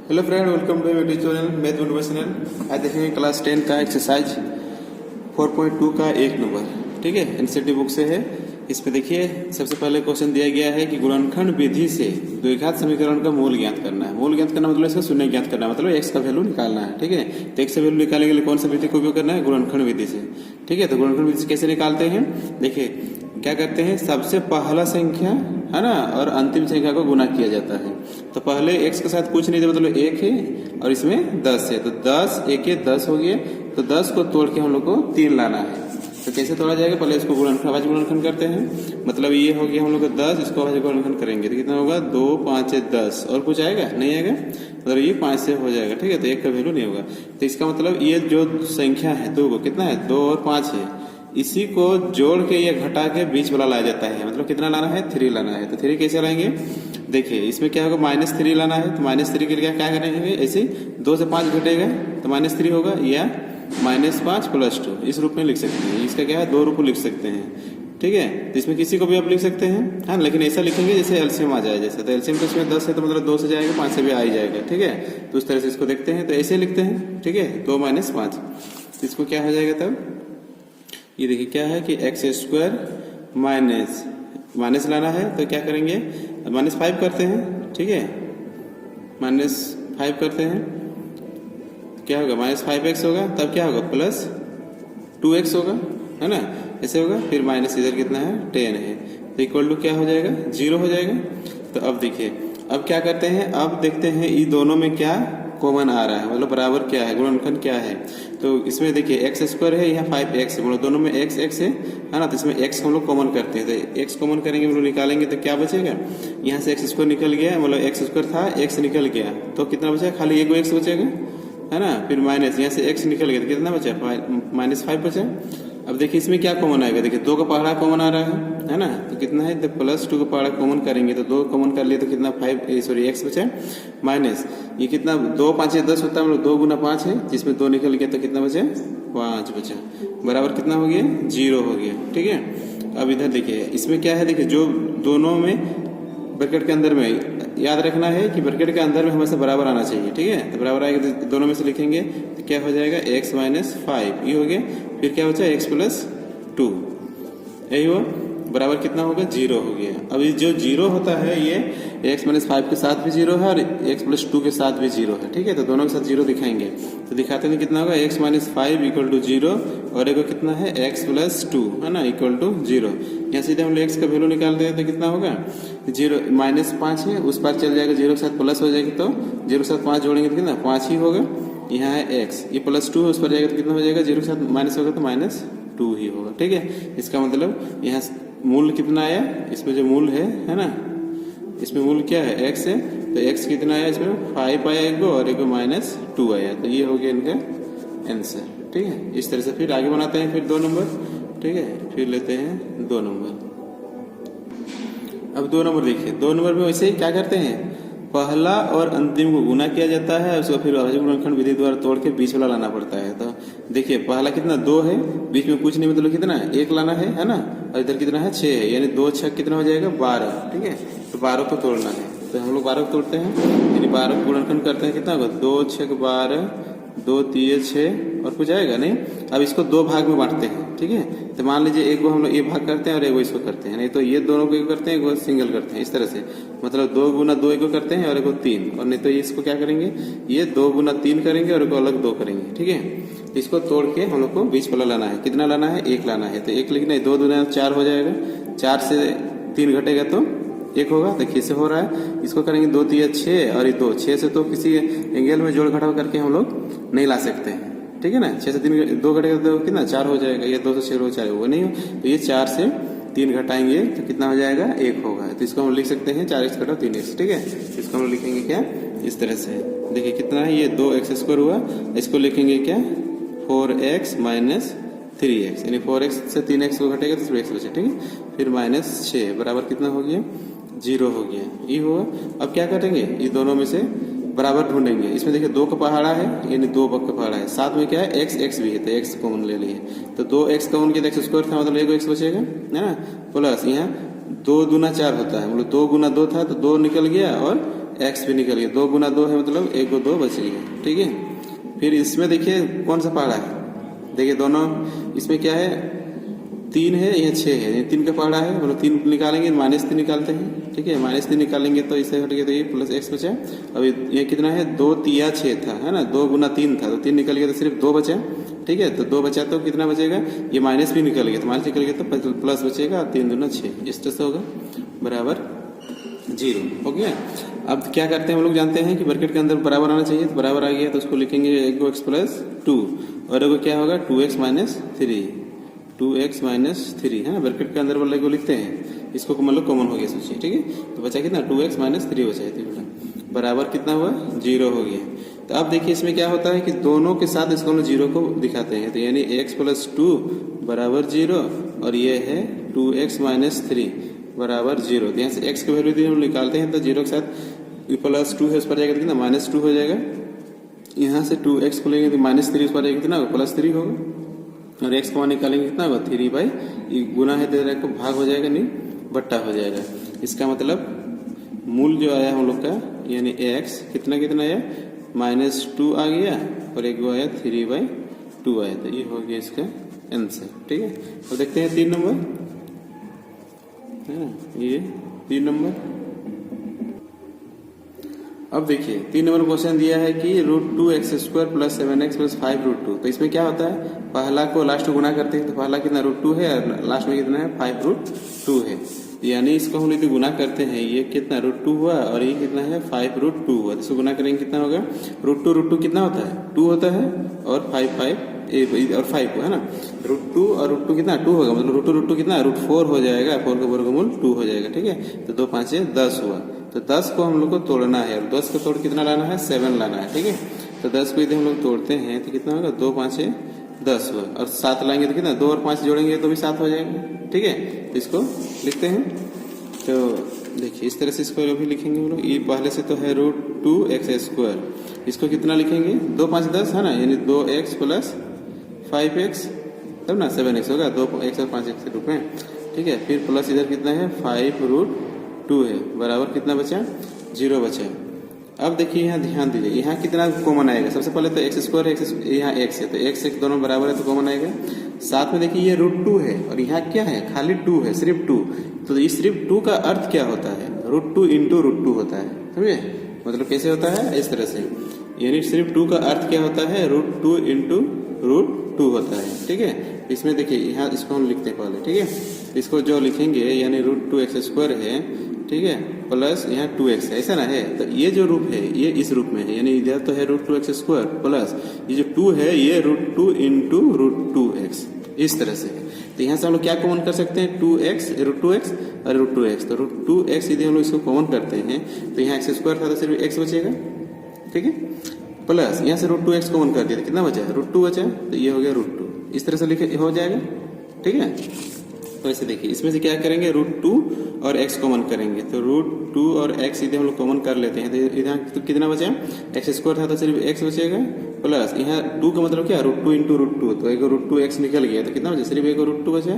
Hello friend, welcome to YouTube channel math motivational. आज देखेंगे class 10 का एक्सरसाइज 4.2 का एक नंबर। ठीक है, एनसीईआरटी बुक से है। इसमें देखिए सबसे पहले क्वेश्चन दिया गया है कि गुणनखंड विधि से द्विघात समीकरण का मूल ज्ञात करना है। मूल ज्ञात करना मतलब इसका शून्य ज्ञात करना है, मतलब एक्स का वैल्यू निकालना है। ठीक है, तो एक्स का वैल्यू निकालने के लिए कौन सा विधि का उपयोग करना है? गुणनखंड विधि से। ठीक है, तो गुणनखंड विधि से कैसे निकालते हैं? देखिए क्या करते हैं, सबसे पहला संख्या है ना और अंतिम संख्या को गुना किया जाता है। तो पहले x के साथ कुछ नहीं था, मतलब 1 है और इसमें 10 है, तो 10 1 है 10 हो गया। तो 10 को तोड़ के हम लोग को 3 लाना है। तो कैसे तोड़ा जाएगा? पहले इसको अभाज्य गुणनखंड करते हैं। मतलब ये हो गया हम लोग को 10, इसको अभाज्य गुणनखंड करेंगे तो कितना होगा? 2 5 10 और कुछ आएगा? नहीं आएगा, मतलब ये 5 से हो जाएगा। ठीक है, तो 1 का वैल्यू नहीं होगा। तो इसका मतलब ये जो संख्या है 2 को कितना है? 2 और 5 है, इसी को जोड़ के या घटा के बीच वाला लाया जाता है। मतलब कितना लाना है? 3 लाना है। तो 3 कैसे लाएंगे? देखिए इसमें क्या होगा, -3 लाना है। तो -3 के लिए क्या करेंगे? ऐसे 2 से 5 घटेगा तो -3 होगा, या -5 + 2 इस रूप में लिख सकते हैं। इसका क्या है? 2 रूप लिख सकते हैं। ठीक है, तो इसमें किसी को भी आप लिख सकते हैं, हाँ, लेकिन ऐसा लिखेंगे जैसे एलसीएम आ जाए। जैसे तो एलसीएम तो इसमें 10 है तो मतलब 2 से जाएगा, 5 से भी आ ही जाएगा। ठीक है, तो उस तरह से इसको देखते हैं। तो ऐसे लिखते हैं। ठीक है, 2 - 5, इसको क्या हो जाएगा तब? ये देखिए क्या है कि x² माइनस लाना है। तो क्या करेंगे? -5 करते हैं। ठीक है, -5 करते हैं, क्या होगा? -5x होगा, तब क्या होगा? +2x होगा, है ना? ऐसे होगा। फिर माइनस इधर कितना है? 10 है, तो इक्वल टू क्या हो जाएगा? 0 हो जाएगा। तो अब देखिए अब क्या करते हैं, अब देखते हैं ये दोनों में क्या कॉमन आ रहा है, मतलब बराबर क्या है, गुणनखंड क्या है। तो इसमें देखिए x² है, यहाँ 5x है, मतलब दोनों में x है ना? तो इसमें x हम लोग कॉमन करते हैं। तो x कॉमन करेंगे, हम लोग निकालेंगे तो क्या बचेगा? यहाँ से x² निकल गया, मतलब x² था, x निकल गया तो कितना बचेगा? खाली एक x बचेगा, है ना? फिर माइनस यहाँ से x निकल गया तो कितना बचा? -5 बचा। अब देखिए इसमें क्या कॉमन आएगा? देखिए 2 का पहाड़ा कॉमन आ रहा है ना? तो कितना है? तो +2 का पहाड़ा कॉमन करेंगे तो 2 कॉमन कर लिए तो कितना? x बचा, माइनस ये कितना? 2 5 10 होता है, मतलब 2 × 5 है, जिसमें 2 निकल गया तो कितना बचा? 5 बचा, बराबर कितना हो गया? 0 हो गया। ठीक है, अब इधर देखिए इसमें क्या है, देखिए जो दोनों में ब्रैकेट के अंदर में याद रखना है कि ब्रैकेट के अंदर में हमेशा बराबर आना चाहिए। ठीक है, तो बराबर आएगा तो दोनों में से लिखेंगे तो क्या हो जाएगा? x - 5 ये हो गया। फिर क्या बचा? x + 2, यही हुआ, बराबर कितना होगा? 0 हो गया। अब ये जो 0 होता है ये x - 5 के साथ भी 0 है और x + 2 के साथ भी 0 है। ठीक है, तो दोनों के साथ 0 दिखाएंगे तो दिखाते हैं कितना होगा? x - 5 = 0 और एक कितना है? x + 2, है ना, = 0। यहाँ सीधे हम लोग x का वैल्यू निकालते हैं तो कितना होगा? 0 -5 है, उस पार चल जाएगा, 0 के साथ प्लस हो जाएगी तो 0 के साथ 5 जोड़ेंगे तो कितना? 5 ही होगा। यहाँ है x, ये +2 है, उस पर जाएगा तो कितना हो जाएगा? 0 के साथ माइनस होगा तो -2 ही होगा। ठीक है, इसका मतलब यहाँ मूल कितना आया? इसमें जो मूल है ना, इसमें मूल क्या है? x है, तो x कितना आया? इसमें 5 आया एक और एक -2 आया, तो ये हो गया इनका आंसर। ठीक है, इस तरह से फिर आगे बनाते हैं फिर 2 नंबर। ठीक है, फिर लेते हैं 2 नंबर। अब 2 नंबर देखिए, 2 नंबर में वैसे ही क्या करते हैं, पहला और अंतिम को गुना किया जाता है, उसको फिर अभाज्य गुणनखंड विधि द्वारा तोड़ के बीच वाला लाना पड़ता है। तो देखिए पहला कितना? 2 है, बीच में कुछ नहीं, मतलब कितना? 1 लाना है ना? और इधर कितना है? 6 है, यानी 2 6 कितना हो जाएगा? 12। ठीक है, तो 12 को तोड़ना है, तो हम लोग 12 को तोड़ते हैं, यानी 12 को गुणनखंड करते हैं। कितना होगा? 2 6 12, 2 3 6 और कुछ आएगा नहीं। अब इसको 2 भाग में बांटते हैं। ठीक है, तो मान लीजिए एक को हम लोग ये भाग करते हैं और एक को इसको करते हैं, नहीं तो ये दोनों को एक करते हैं, एक को सिंगल करते हैं। इस तरह से मतलब 2 × 2 एक को करते हैं और एक को 3, और नहीं तो इसको क्या करेंगे? ये 2 × 3 करेंगे और एक को अलग 2 करेंगे। ठीक है, इसको तोड़ के हम लोग को बीच वाला लाना है। कितना लाना है? 1 लाना है। तो 1 लिखना है, 2 दूना 4 हो जाएगा, 4 से 3 घटेगा तो 1 होगा। देखिए से हो रहा है, इसको करेंगे 2 3 6 और ये 2 6 से तो किसी एंगल में जोड़ घटाव करके हम लोग नहीं ला सकते हैं। ठीक है ना, 6 से 3 2 घटेगा तो कितना? 4 हो जाएगा, ये 2 से 6 हो 4 वो नहीं हो, तो ये 4 से 3 घटाएंगे तो कितना हो जाएगा? 1 होगा। तो इसको हम लिख सकते हैं 4x घटाओ 3x। ठीक है, इसको हम लिखेंगे क्या? इस तरह से। देखिए कितना है? ये 2x² हुआ, इसको लिखेंगे क्या? 4x - 3x, यानी 4x से 3x को घटेगा तो 3x बचे। ठीक है, फिर -6 बराबर कितना हो गया? 0 हो गया, ये हुआ। अब क्या करेंगे? ये दोनों में से बराबर ढूंढेंगे। इसमें देखिए 2 का पहाड़ा है, यानी 2 का पहाड़ा है, साथ में क्या है? x भी है, तो x कॉमन ले लिए, तो 2x कॉमन किया तो x² था, मतलब 1 x बचेगा, है ना? प्लस यहाँ 2 दूना 4 होता है, मतलब 2 × 2 था तो 2 निकल गया और एक्स भी निकल गया, 2 गुना 2 है मतलब 1 को 2 बच गया, ठीक है। फिर इसमें देखिए कौन सा पहाड़ा है, देखिए दोनों इसमें क्या है 3 है, यह 6 है, ये 3 का पहाड़ा है, मतलब 3 निकालेंगे -3 निकालते हैं, ठीक है। -3 निकालेंगे तो इससे हट गया तो ये प्लस एक्स बचा। अब ये कितना है 2 तिया 6 था, है ना, 2 गुना 3 था, तो 3 निकल गया तो सिर्फ 2 बचा, ठीक है। तो 2 बचा तो कितना बचेगा, ये माइनस भी निकल गया, तो माइनस निकल गया तो प्लस बचेगा, 3 दूना 6, इस तरह से होगा बराबर 0 हो गया। अब क्या करते हैं हम लोग जानते हैं कि ब्रैकेट के अंदर बराबर आना चाहिए, तो बराबर आ गया तो उसको लिखेंगे एगो एक्स प्लस 2 और एगो क्या होगा 2x माइनस 3, 2x माइनस 3 है ना, ब्रैकेट के अंदर वाले को लिखते हैं, इसको मतलब कॉमन हो गया सोचिए, ठीक है। तो बचा कितना 2x माइनस 3 बचा है, बेटा बराबर कितना हुआ 0 हो गया। तो अब देखिए इसमें क्या होता है कि दोनों के साथ इसको हम लोग 0 को दिखाते हैं, तो यानी x प्लस 2 बराबर 0 और ये है 2x माइनस 3 बराबर 0। तो यहाँ से x की वैल्यू हम निकालते हैं तो 0 के साथ प्लस 2 है उस पर जाएगा कितना -2 हो जाएगा, यहाँ से 2x को लेंगे तो -3 उस पर जाएगा कितना +3 होगा और x को निकालेंगे कितना होगा 3 गुना है तो को भाग हो जाएगा, नहीं बट्टा हो जाएगा। इसका मतलब मूल जो आया हम लोग का यानी x कितना आया -2 आ गया और एक आया 3/2 आया, तो ये हो गया इसका आंसर, ठीक है। तो देखते हैं 3 नंबर है ना, ये 3 नंबर। अब देखिए 3 नंबर क्वेश्चन दिया है कि √2x² प्लस 7x प्लस 5√2। तो इसमें क्या होता है, पहला को लास्ट को गुना करते हैं, तो पहला कितना √2 है और लास्ट में कितना है 5√2 है, यानी इसको हम यदि गुना करते हैं ये कितना √2 हुआ और ये कितना है 5√2 हुआ, तो इसको गुना करेंगे कितना होगा √2 कितना होता है 2 होता है और 5 और 5 है ना, √2 और √2 कितना 2 होगा, मतलब √2 कितना √4 हो जाएगा, 4 का वर्गमूल 2 हो जाएगा, ठीक है। तो 2 5 10 हुआ, तो 10 को हम लोग को तोड़ना है और 10 को तोड़ कितना लाना है 7 लाना है, ठीक है। तो 10 को यदि हम लोग तोड़ते हैं तो कितना होगा 2 5 10 हुआ और 7 लाएंगे तो कितना 2 और 5 जोड़ेंगे तो भी 7 हो जाएगा, ठीक है। तो इसको लिखते हैं, तो देखिए इस तरह से इसको भी लिखेंगे हम लोग, ये पहले से तो है √2x², इसको कितना लिखेंगे 2 5 10 है ना, यानी 2x प्लस 5x तब ना 7x होगा, 2x और 5x के रूप में, ठीक है। फिर प्लस इधर कितना है 5√2 है बराबर कितना बचा 0 बचा। अब देखिए यहाँ ध्यान दीजिए, यहाँ कितना कॉमन आएगा, सबसे पहले तो x² है, यहाँ x है तो x एक दोनों बराबर है तो कॉमन आएगा। साथ में देखिए ये √2 है और यहाँ क्या है खाली 2 है, सिर्फ 2, तो इस सिर्फ 2 का अर्थ क्या होता है √2 इंटू √2 होता है, समझे, मतलब कैसे होता है इस तरह से, यानी सिर्फ 2 का अर्थ क्या होता है √2 इंटू √2 होता है, ठीक है। इसमें देखिए यहाँ इसको हम लिखते हैं पहले, ठीक है, इसको जो लिखेंगे यानी √2x² है, ठीक है, प्लस यहाँ 2x है, ऐसा ना है, तो ये जो रूप है ये इस रूप में है, यानी इधर तो है √2x² प्लस ये जो 2 है ये √2 इंटू √2x, इस तरह से। तो यहाँ से हम लोग क्या कॉमन कर सकते हैं 2x √2x और √2x, तो √2x यदि हम लोग इसको कॉमन करते हैं तो यहाँ x² था तो सिर्फ x बचेगा, ठीक है, प्लस यहाँ से √2x कॉमन कर दिया तो कितना बचा √2 बचा, तो ये हो गया √2, इस तरह से लिखे हो जाएगा, ठीक है। तो ऐसे देखिए इसमें से क्या करेंगे √2 और x कॉमन करेंगे, तो √2 और x यदि हम लोग कॉमन कर लेते हैं तो इधर तो कितना बचा x² था तो सिर्फ x बचेगा, प्लस यहाँ 2 का मतलब क्या √2 इंटू √2, तो एक √2x निकल गया तो कितना बचा सिर्फ एक √2 बचा,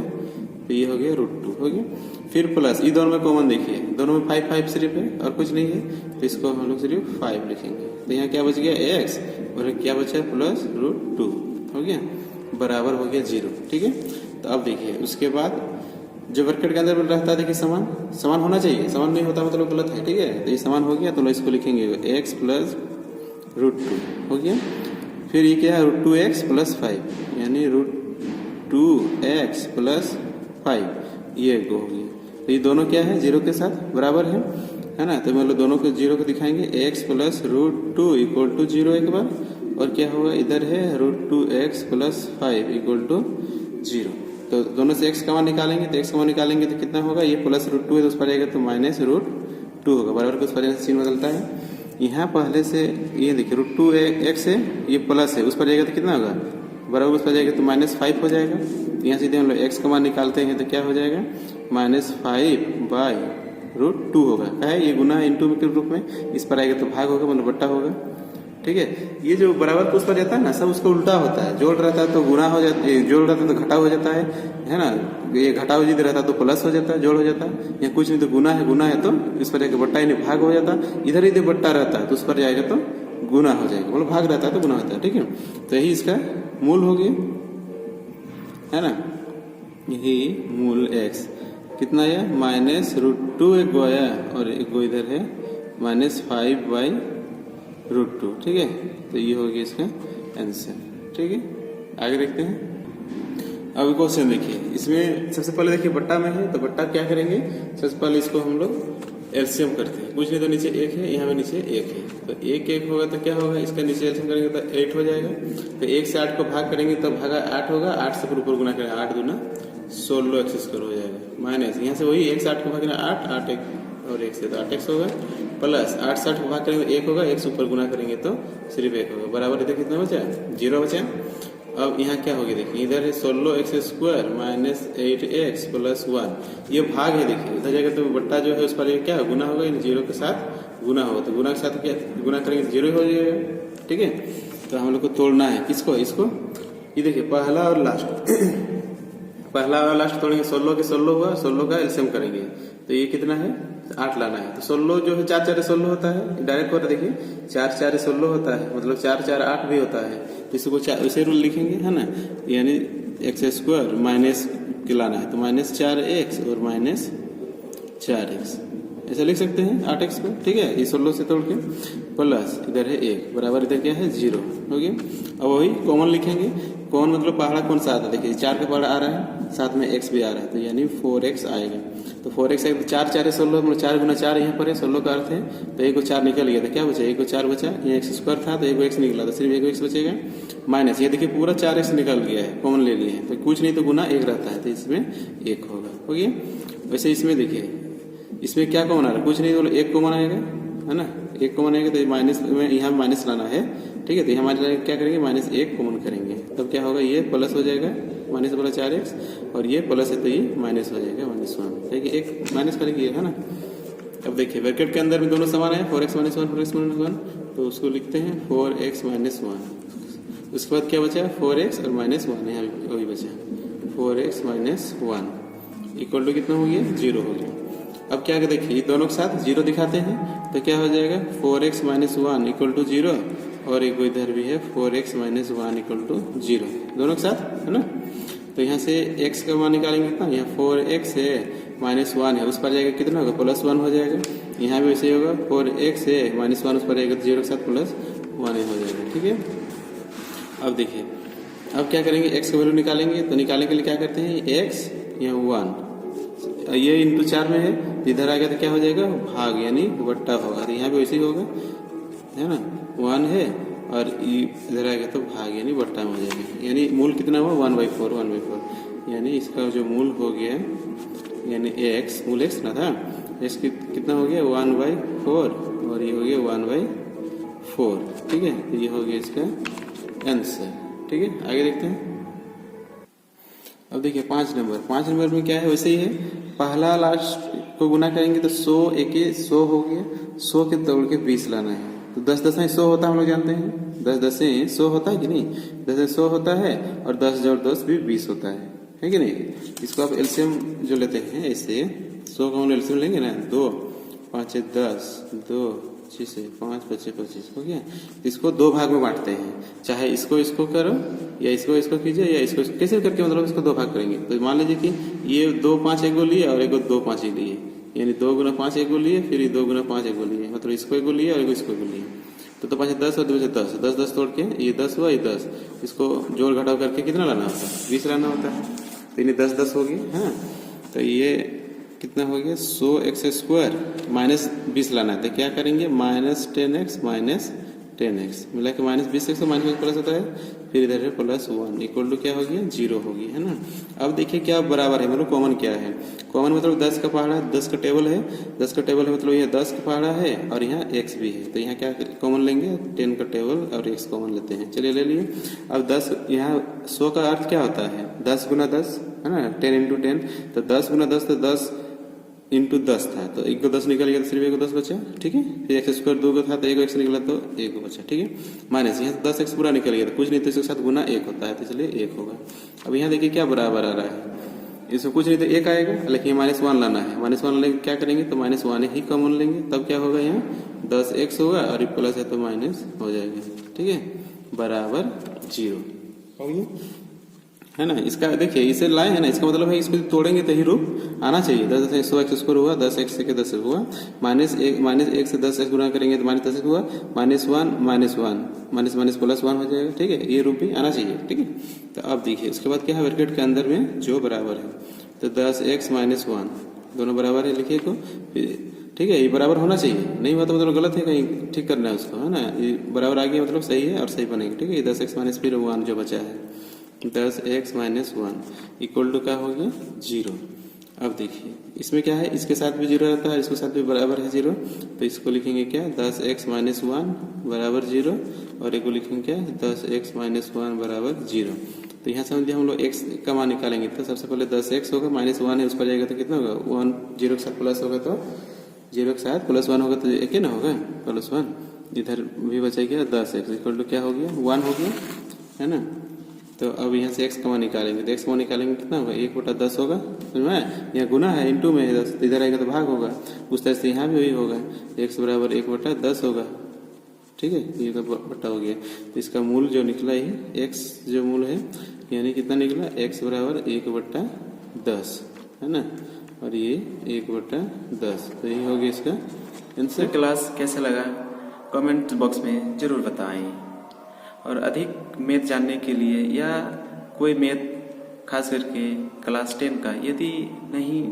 तो ये हो गया √2 हो गया। फिर प्लस ये दोनों में कॉमन देखिए, दोनों में 5 सिर्फ है और कुछ नहीं है, तो इसको हम लोग सिर्फ 5 लिखेंगे, तो यहाँ क्या बच गया x और क्या बचा प्लस √2 हो गया बराबर हो गया 0, ठीक है। तो अब देखिए उसके बाद जो ब्रैकेट के अंदर रहता है देखिए समान होना चाहिए, समान नहीं होता मतलब गलत है, ठीक है। तो ये समान हो गया तो इसको लिखेंगे x प्लस √2 हो गया। फिर ये क्या है √2x प्लस 5 यानी √2x प्लस 5, ये हो गया। तो ये दोनों क्या है 0 के साथ बराबर है ना, तो मतलब दोनों को 0 को दिखाएंगे x प्लस √2 इक्वल टू 0 एक बार, और क्या होगा इधर है √2x प्लस 5 इक्वल टू 0। तो दोनों से x का मान निकालेंगे, तो x का मान निकालेंगे तो कितना होगा ये प्लस √2 है तो उस पर जाएगा तो माइनस √2 होगा, बराबर के उस पर सीन बदलता है। यहाँ पहले से ये देखिए √2x है ये प्लस है, उस पर जाएगा तो कितना होगा बराबर उस पर जाएगा तो -5 हो जाएगा। यहाँ सीधे हम लोग x का मान निकालते हैं तो क्या हो जाएगा -5/√2 होगा, क्या है ये गुना इंटू के रूप में, इस पर आएगा तो भाग होगा मतलब बट्टा होगा, ठीक है। ये जो बराबर को उस पर जाता है ना, सब उसका उल्टा होता है। जोड़ रहता है तो गुणा हो जाता है, जोड़ रहता है तो घटाव हो जाता है ना। ये घटाव यदि रहता है तो प्लस हो जाता है, जोड़ हो जाता है। या कुछ नहीं तो गुना है तो इस पर जाकर बट्टा यानी भाग हो जाता है। इधर यदि बट्टा रहता है तो उस पर जाएगा तो गुना हो जाएगा, मतलब भाग रहता है तो गुना होता है, ठीक है। तो यही इसका मूल हो गया, है ना। यही मूल x कितना है, -√2 एक गो आया और एक गो इधर है -5/√2, ठीक है। तो ये हो गया इसका आंसर, ठीक है। आगे देखते हैं। अब क्वेश्चन देखिए, इसमें सबसे पहले देखिए बट्टा में है तो बट्टा क्या करेंगे, सबसे पहले इसको हम लोग एलसीएम करते हैं। कुछ नहीं तो नीचे 1 है, यहाँ पे नीचे 1 है, तो 1 होगा तो क्या होगा, इसका नीचे एलसीएम करेंगे तो 8 हो जाएगा। तो 1 से 8 को भाग करेंगे तो भागा 8 होगा, 8 से ऊपर गुना करेंगे, 8 दूना 16x² हो जाएगा, माइनस यहाँ से वही 1 से 8 को भागना 8, 8 1 और 1 से तो 8x होगा, प्लस 8 से 8 को भाग करेंगे तो 1 होगा, 1 से ऊपर गुना करेंगे तो सिर्फ 1 होगा, बराबर इधर कितना बचा, 0 बचा। अब यहाँ क्या होगी देखिए, इधर है 16x² माइनस 8x प्लस 1, ये भाग है देखिए, इधर जाएगा तो बट्टा जो है उस पर क्या गुना होगा, 0 के साथ गुना होगा, तो गुना के साथ क्या गुना करेंगे तो 0 हो जाएगा, ठीक है। तो हम लोग को तोड़ना है किसको, इसको। ये देखिए पहला और लास्ट पहला और लास्ट तोड़ेंगे, 16 के 16 हुआ, 16 का एलसीएम करेंगे तो ये कितना है, 8 लाना है। तो 16 जो है 4 4 16 होता है, डायरेक्ट कर देखिए 4 4 16 होता है, मतलब 4 4 8 भी होता है। तो इसको उसे रूल लिखेंगे, है ना, यानी x² माइनस के लाना है तो -4x और -4x ऐसा लिख सकते हैं 8x को, ठीक है। ये 16 से तोड़ के प्लस इधर है 1 बराबर इधर क्या है 0 हो गया। अब वही कॉमन लिखेंगे, कौन मतलब पहाड़ा कौन सा आता है, देखिए 4 का पहाड़ा आ रहा है, साथ में x भी आ रहा है तो यानी 4x आएगा। तो 4x आएगा तो 4 4 16, मतलब 4 गुना 4 यहाँ पर है, 16 का अर्थ है तो 1 को 4 निकल गया, तो क्या बचा, 1 को 4 बचा, यहाँ x² था तो 1 को x निकला तो सिर्फ 1 को x बचेगा, माइनस ये देखिए पूरा 4x निकल गया है, कॉमन ले लिए हैं तो कुछ नहीं तो गुना 1 रहता है तो इसमें 1 होगा, हो गया। वैसे इसमें देखिए, इसमें क्या कॉमन आ रहा है, कुछ नहीं तो 1 कॉमन आएगा, है ना, 1 कॉमन आएगा तो माइनस में यहाँ माइनस लाना है, ठीक है। तो यहाँ हमारे क्या करेंगे, -1 कॉमन करेंगे, तब क्या होगा, ये प्लस हो जाएगा, माइनस वाला 4x और ये प्लस है तो ये माइनस हो जाएगा -1, ठीक है। एक माइनस करेंगे, है ना। अब देखिए ब्रैकेट के अंदर में दोनों समान है, 4x - 1 4x - 1, तो उसको लिखते हैं 4x - 1। उसके बाद क्या बचा, 4x और -1, यहाँ वही बचा 4x - 1 इक्वल टू कितना हो गया, 0 हो गया। अब क्या देखिए दोनों के साथ 0 दिखाते हैं तो क्या हो जाएगा, 4x - 1 इक्वल टू 0 और एक इधर भी है 4x - 1 इक्वल टू 0, दोनों के साथ, है ना। तो यहाँ से x का मान निकालेंगे कितना, यहाँ 4x है -1 है, उस पर जाएगा कितना होगा, +1 हो जाएगा। यहाँ भी वैसे ही होगा, 4x है -1 उस पर जाएगा तो 0 के साथ +1 हो जाएगा, ठीक है। अब देखिए अब क्या करेंगे, x का वैल्यू निकालेंगे तो निकालने के लिए क्या करते हैं, x यहाँ 1 ये इंटू 4 में है, इधर आ गया तो क्या हो जाएगा, भाग यानी बट्टा होगा, तो यहाँ भी वैसे ही होगा, है ना, 1 है और इधर आ गया तो भाग यानी बट्टा में हो जाएगा, यानी मूल कितना हुआ 1/4 यानी इसका जो मूल हो गया यानी x मूल x ना था, x कितना हो गया 1/4 और ये हो गया 1/4, ठीक है। तो ये हो गया इसका आंसर, ठीक है। आगे देखते हैं। अब देखिए 5 नंबर में क्या है, वैसे ही है, पहला लास्ट को गुना करेंगे तो 100 1 100 हो गया, 100 के तोड़ के 20 लाना है, तो 10 10 100 होता है, हम लोग जानते हैं 10 10 100 होता है कि नहीं, 10 100 होता है और 10 जोड़ 10 भी 20 होता है कि नहीं। इसको आप एलसीएम जो लेते हैं ऐसे 100 का हम एलसीएम लेंगे ना, 2 5 10 2 25 5 25 25 हो गया। इसको 2 भाग में बांटते हैं, चाहे इसको करो या इसको कीजिए या इसको कैसे करके मतलब इसको 2 भाग करेंगे। तो मान लीजिए कि ये 2 5 एक गो लिए और एक 2 5 एक लिए, यानी 2 गुना 5 एक गो लिए, फिर ये 2 गुना 5 एक गो लिए, मतलब इसको एक गो लिए और इसको एक गो लिए, तो 5 10 और 2 से 10 10 10 तोड़ के ये 10 हुआ, ये 10, इसको जोड़ घटाव करके कितना लाना होता है, 20 लाना होता है, तो ये 10 10 होगी, है। तो ये कितना हो गया 100x² माइनस 20 लाना है, तो क्या करेंगे -10x माइनस 10x मिला के -20x तो माइनस प्लस होता है, फिर इधर है +1 इक्वल टू क्या हो गया 0 हो गया, है ना। अब देखिए क्या बराबर है, मतलब कॉमन क्या है, कॉमन मतलब 10 का पहाड़ा 10 का टेबल है, 10 का टेबल है मतलब यह 10 का पहाड़ा है और यहाँ x भी है, तो यहाँ क्या कॉमन लेंगे 10 का टेबल और x कॉमन लेते हैं, चलिए ले लिए। अब 10 यहाँ 100 का अर्थ क्या होता है 10 गुना 10, है ना, 10 × 10, तो 10 गुना 10 तो 10 इंटू 10 था, तो 1 को 10 निकल गया तो सिर्फ 1 को 10 बचा, ठीक है। फिर एक्स स्क्वायर 2 को था तो 1 को x निकला तो 1 को बचा, ठीक है। माइनस यहाँ 10x पूरा निकल गया तो कुछ नहीं तो इसके साथ गुना 1 होता है, तो इसलिए 1 होगा। अब यहाँ देखिए क्या बराबर आ रहा है, इसमें कुछ नहीं तो 1 आएगा, लेकिन -1 लाना है। -1 लाने क्या करेंगे तो -1 ही कॉमन लेंगे, तब क्या होगा यहाँ 10x होगा और ये प्लस है तो माइनस हो जाएगा, ठीक है, बराबर 0 हो गया, है ना। इसका देखिए इसे लाए है ना, इसका मतलब है इसको तोड़ेंगे तो ही रूप आना चाहिए। 10x स्क्वायर हुआ, 10x से 10 हुआ, -1 से 10x गुना करेंगे तो -10x हुआ, -1 +1 हो जाएगा, ठीक है। ये रूप भी आना चाहिए, ठीक है। तो अब देखिए उसके बाद क्या है, ब्रैकेट के अंदर में जो बराबर है तो 10x - 1 दोनों बराबर है, लिखिए को, ठीक है। ये बराबर होना चाहिए, नहीं हुआ तो मतलब गलत है, कहीं ठीक करना है उसको, है ना। ये बराबर आ गया मतलब सही है और सही बनेगा, ठीक है। 10x - फिर 1 जो बचा है 10x - 1 इक्वल टू क्या हो गया 0। अब देखिए इसमें क्या है, इसके साथ भी 0 रहता है, इसके साथ भी बराबर है 0, तो इसको लिखेंगे क्या 10x - 1 बराबर 0 और एक को लिखेंगे क्या 10x - 1 बराबर 0। तो यहाँ से हम लोग x का मान निकालेंगे, तो सबसे पहले 10x होगा, -1 है उस पर जाएगा तो कितना होगा 1, 0 के साथ प्लस होगा तो 0 के साथ +1 होगा तो एक ही ना होगा +1, इधर भी बचा गया 10x इक्वल टू क्या हो गया 1 हो गया, है ना। तो अब यहाँ से x का मान निकालेंगे, तो x का मान निकालेंगे कितना होगा 1/10 होगा, समझ में। यहाँ गुना है इंटू में है 10, तो इधर आएगा तो भाग होगा, उस तरह से यहाँ भी वही होगा, x बराबर 1/10 होगा, ठीक है। ये तो बट्टा हो गया, तो इसका मूल जो निकला है x जो मूल है यानी कितना निकला x बराबर 1/10, है ना, और ये 1/10, तो यही हो गया इसका आंसर। क्लास कैसा लगा कमेंट बॉक्स में जरूर बताएं, और अधिक मैथ जानने के लिए या कोई मैथ खास करके क्लास 10 का यदि नहीं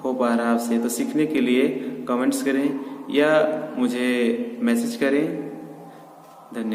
हो पा रहा आपसे तो सीखने के लिए कमेंट्स करें या मुझे मैसेज करें